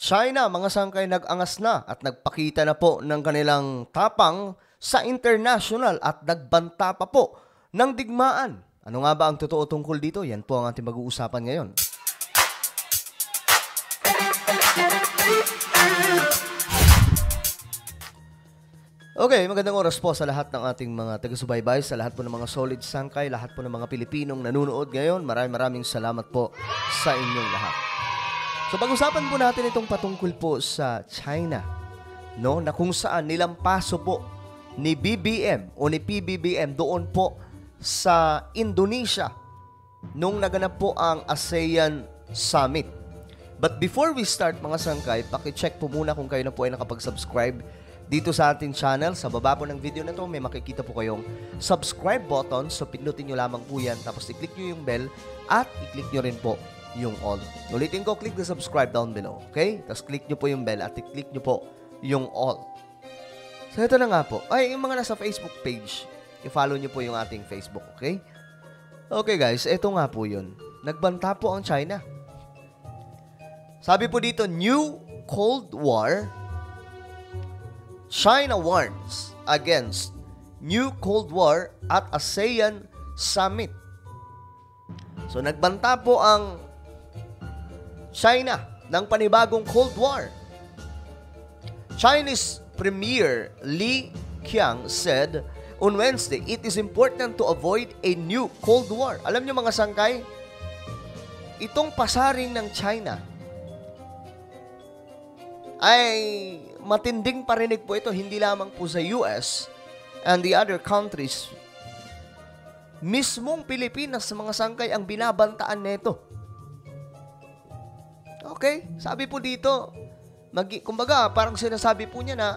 China, mga sangkay, nag-angas na at nagpakita na po ng kanilang tapang sa international at nagbanta pa po ng digmaan. Ano nga ba ang totoo tungkol dito? Yan po ang ating mag-uusapan ngayon. Okay, magandang oras po sa lahat ng ating mga taga-subaybay, sa lahat po ng mga solid sangkay, lahat po ng mga Pilipinong nanonood ngayon. Maraming salamat po sa inyong lahat. So pag-usapan po natin itong patungkol po sa China, no, na kung saan nilampaso po ni BBM o ni PBBM doon po sa Indonesia nung naganap po ang ASEAN Summit. But before we start mga sangkay, paki-check po muna kung kayo na po ay nakapag-subscribe dito sa ating channel. Sa baba po ng video na to, may makikita po kayong subscribe button. So pindutin nyo lamang po yan, tapos i-click nyo yung bell at i-click nyo rin po yung all. Ulitin ko, click the subscribe down below. Okay? Tapos click nyo po yung bell at i-click nyo po yung all. So ito na nga po. Ay, yung mga nasa Facebook page, i-follow nyo po yung ating Facebook. Okay? Okay guys, ito nga po yun. Nagbanta po ang China. Sabi po dito, New Cold War. China warns against New Cold War at ASEAN Summit. So nagbanta po ang China ng panibagong Cold War. Chinese Premier Li Qiang said on Wednesday, it is important to avoid a new Cold War. Alam niyo mga sangkay, itong pasaring ng China ay matinding parinig po ito, hindi lamang po sa US and the other countries. Mismong Pilipinas sa mga sangkay ang binabantaan nito. Okay? Sabi po dito, kumbaga parang sinasabi po niya na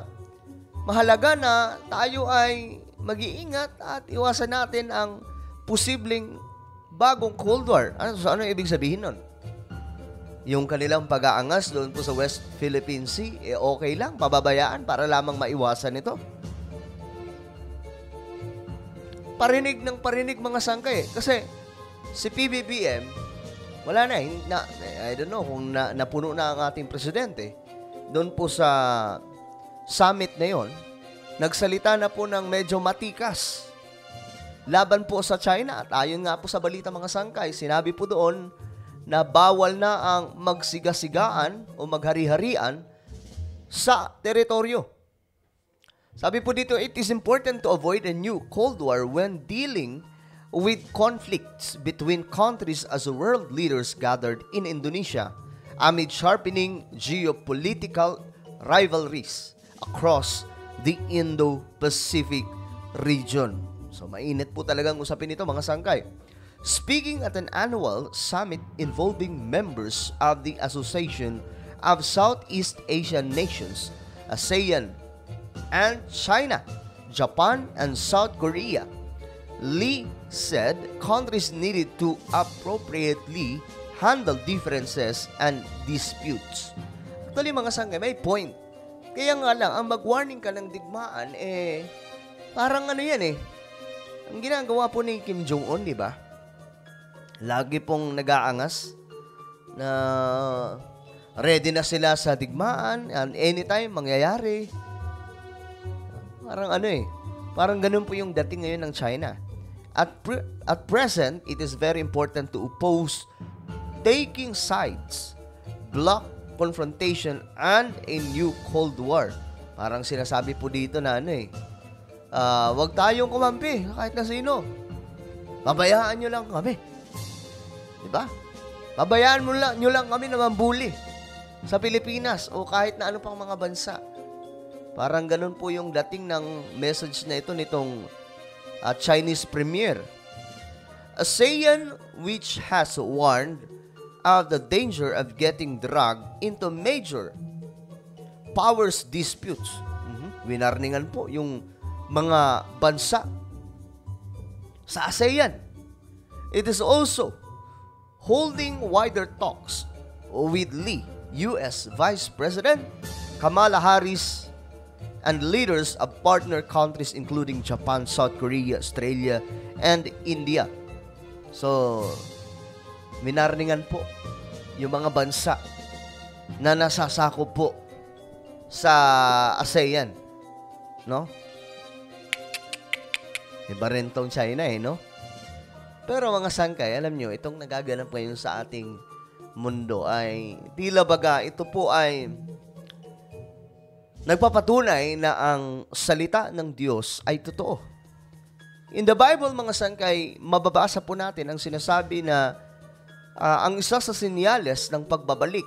mahalaga na tayo ay mag-iingat at iwasan natin ang posibleng bagong Cold War. Ano ibig sabihin nun? Yung kanilang pag-aangas doon po sa West Philippine Sea, okay lang, pababayaan para lamang maiwasan ito. Parinig ng parinig mga sangkay. Kasi si PBBM, wala na, I don't know kung napuno na ang ating presidente. Doon po sa summit na yon, nagsalita na po ng medyo matikas laban po sa China. At ayon nga po sa balita mga sangkay, sinabi po doon na bawal na ang magsigasigaan o maghari-harian sa teritoryo. Sabi po dito, it is important to avoid a new Cold War when dealing with conflicts between countries as world leaders gathered in Indonesia amid sharpening geopolitical rivalries across the Indo-Pacific region. So mainit po talagang usapin ito mga sangkay. Speaking at an annual summit involving members of the Association of Southeast Asian Nations, ASEAN, and China, Japan, and South Korea, Lee said countries needed to appropriately handle differences and disputes. Actually, mga sangkay, may point. Kaya nga lang, ang mag-warning ka ng digmaan, parang ano yan ang ginagawa po ni Kim Jong-un, di ba? Lagi pong nag-aangas na ready na sila sa digmaan and anytime mangyayari. Parang parang ganun po yung dating ngayon ng China. At present, it is very important to oppose taking sides, block confrontation, and a new Cold War. Parang sinasabi po dito na wag tayong kumampi kahit na sino. Pabayaan nyo lang kami. Diba? Pabayaan nyo lang kami na mambuli sa Pilipinas o kahit na ano pang mga bansa. Parang ganun po yung dating ng message na ito nitong Chinese Premier. ASEAN, which has warned of the danger of getting dragged into major powers disputes. Winarningan po yung mga bansa sa ASEAN. It is also holding wider talks with Lee, U.S. Vice President Kamala Harris, and leaders of partner countries including Japan, South Korea, Australia, and India. So, minarningan po yung mga bansa na nasasakop po sa ASEAN, no? Iba rin tong China no? Pero mga sangkay, alam nyo, itong nagaganap ngayon sa ating mundo ay tila baga ito po ay nagpapatunay na ang salita ng Diyos ay totoo. In the Bible, mga sangkay, mababasa po natin ang sinasabi na ang isa sa sinyales ng pagbabalik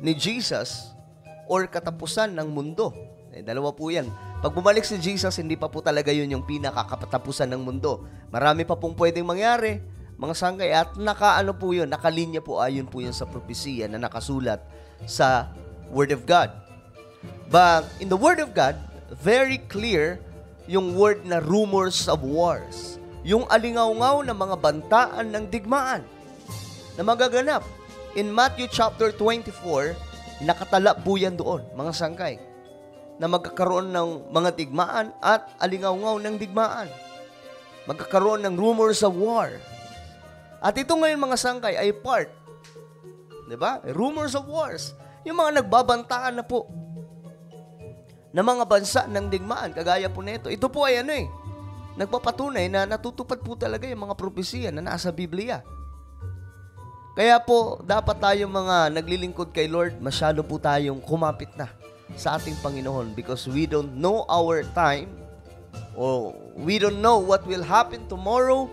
ni Jesus or katapusan ng mundo. Dalawa po yan. Pag bumalik si Jesus, hindi pa po talaga yun yung pinakakatapusan ng mundo. Marami pa pong pwedeng mangyari, mga sangkay, at nakaano po yun, nakalinya po, ayon po yun sa propesiya na nakasulat sa Word of God. But in the Word of God, very clear yung word na rumors of wars. Yung alingaw-ngaw na mga bantaan ng digmaan na magaganap. In Matthew chapter 24, nakatala po yan doon, mga sangkay, na magkakaroon ng mga digmaan at alingaw-ngaw ng digmaan. Magkakaroon ng rumors of war. At ito ngayon, mga sangkay, ay part, di ba? Rumors of wars. Yung mga nagbabantaan na po na mga bansa ng digmaan, kagaya po nito. Ito po ay nagpapatunay na natutupad po talaga yung mga propesiya na nasa Biblia. Kaya po, dapat tayong mga naglilingkod kay Lord, masyado po tayong kumapit na sa ating Panginoon because we don't know our time or we don't know what will happen tomorrow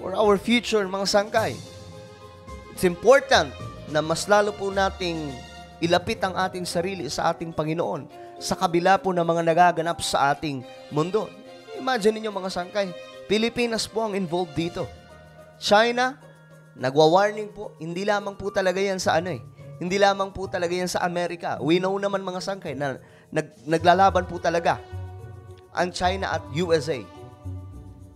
or our future, mga sangkay. It's important na mas lalo po nating ilapit ang ating sarili sa ating Panginoon sa kabila po ng mga nagaganap sa ating mundo. Imagine niyo, mga sangkay, Pilipinas po ang involved dito. China, nagwa-warning po, hindi lamang po talaga yan sa hindi lamang po talaga yan sa Amerika. We know naman, mga sangkay, na naglalaban po talaga ang China at USA.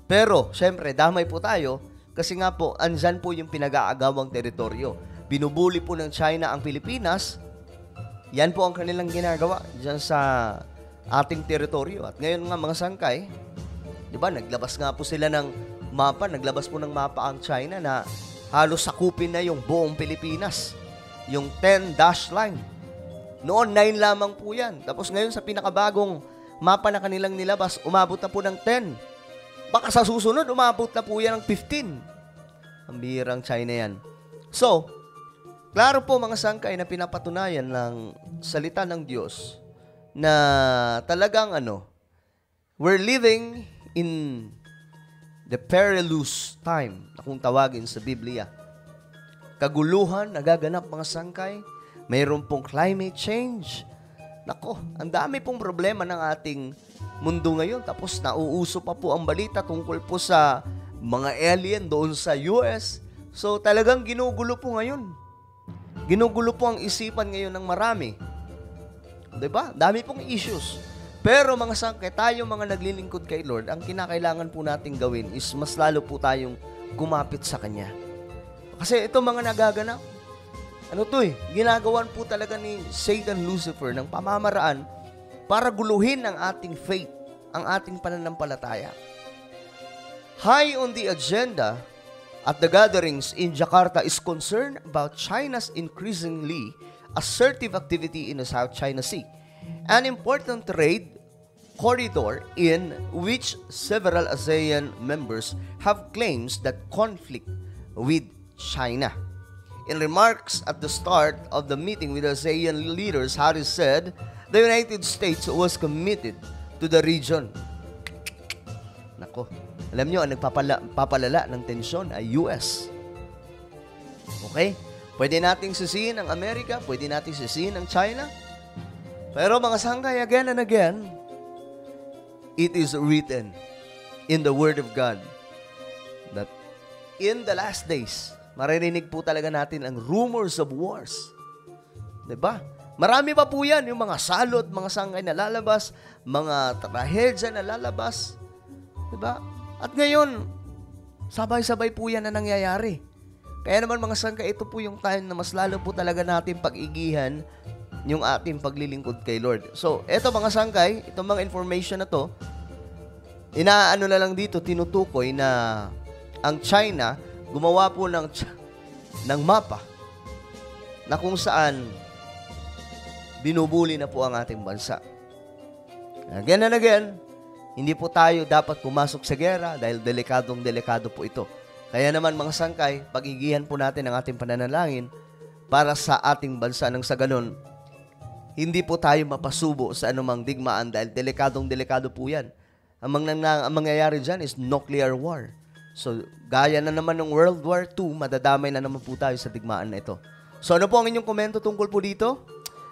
Pero, syempre, damay po tayo kasi nga po, andyan po yung pinag-aagawang teritoryo. Binubuli po ng China ang Pilipinas. Yan po ang kanilang ginagawa dyan sa ating teritoryo. At ngayon nga, mga sangkay, di ba, naglabas nga po sila ng mapa, naglabas po ng mapa ang China na halos sakupin na yung buong Pilipinas. Yung 10 dash line. Noon, 9 lamang po yan. Tapos ngayon, sa pinakabagong mapa na kanilang nilabas, umabot na po ng 10. Baka sa susunod, umabot na po yan ng 15. Ang bihirang China yan. So, klaro po, mga sangkay, na pinapatunayan ng salita ng Diyos na talagang we're living in the perilous time na kung tawagin sa Biblia. Kaguluhan, nagaganap, mga sangkay. Mayroon pong climate change. Nako, ang dami pong problema ng ating mundo ngayon. Tapos nauuso pa po ang balita tungkol po sa mga alien doon sa US. So talagang ginugulo po ngayon. Ginugulo po ang isipan ngayon ng marami. Diba? Dami pong issues. Pero mga sangkay, tayo mga naglilingkod kay Lord, ang kinakailangan po nating gawin is mas lalo po tayong kumapit sa Kanya. Kasi ito mga nagaganap, ginagawan po talaga ni Satan Lucifer ng pamamaraan para guluhin ang ating faith, ang ating pananampalataya. High on the agenda at the gatherings in Jakarta is concerned about China's increasingly assertive activity in the South China Sea, an important trade corridor in which several ASEAN members have claims that conflict with China. In remarks at the start of the meeting with ASEAN leaders, Harris said the United States was committed to the region. Nako, alam nyo, ang nagpapalala ng tensyon ay US. Okay? Pwede nating sisihin ang Amerika, pwede nating sisihin ang China. Pero mga sangkay, again and again, it is written in the Word of God that in the last days, maririnig po talaga natin ang rumors of wars. Diba? Marami pa po yan, yung mga salot, mga sangkay na lalabas, mga trahedya na lalabas. Diba? At ngayon, sabay-sabay po yan na nangyayari. Kaya naman, mga sangkay, ito po yung time na mas lalo po talaga natin pag-igihan yung ating paglilingkod kay Lord. So, eto mga sangkay, itong mga information na to, inaano na lang dito, tinutukoy na ang China gumawa po ng mapa na kung saan binubuli na po ang ating bansa. Again and again, hindi po tayo dapat pumasok sa gera dahil delikadong-delikado po ito. Kaya naman mga sangkay, pag-igihan po natin ang ating pananalangin para sa ating bansa nang sa ganun, hindi po tayo mapasubo sa anumang digmaan dahil delikadong-delikado po yan. Ang mangyayari dyan is nuclear war. So, gaya na naman ng World War II, madadamay na naman po tayo sa digmaan na ito. So, ano po ang inyong komento tungkol po dito?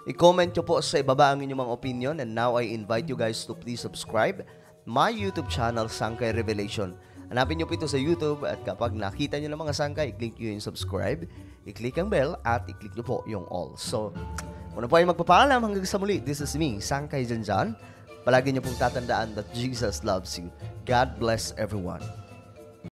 I-comment nyo po sa ibaba ang inyong mga opinion. And now, I invite you guys to please subscribe my YouTube channel, Sangkay Revelation. Hanapin nyo po ito sa YouTube at kapag nakita nyo ng mga sangkay, i-click nyo yung subscribe, i-click ang bell at i-click nyo po yung all. So, muna po ay magpapaalam hanggang sa muli. This is me, Sangkay Janjan. Palagi nyo pong tatandaan that Jesus loves you. God bless everyone.